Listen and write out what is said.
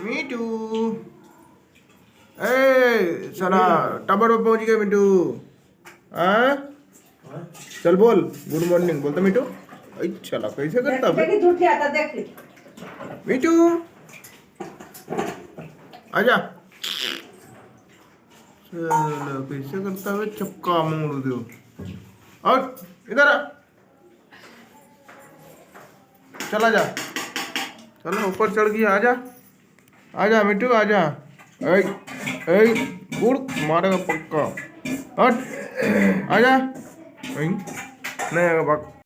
मिठू। ए साला टावर पे पहुंच गया मिठू। हाँ चल बोल गुड मॉर्निंग बोलता मिठू। चला कैसे करता मिठू आजा। चलो कैसे करता है चक्का मोड़ दो और इधर आ। चला जा चलो ऊपर चढ़ गया आजा आजा मिठू आजा। ऐ ऐ गुड़ मारेगा पक्का हट आजा नहीं आएगा।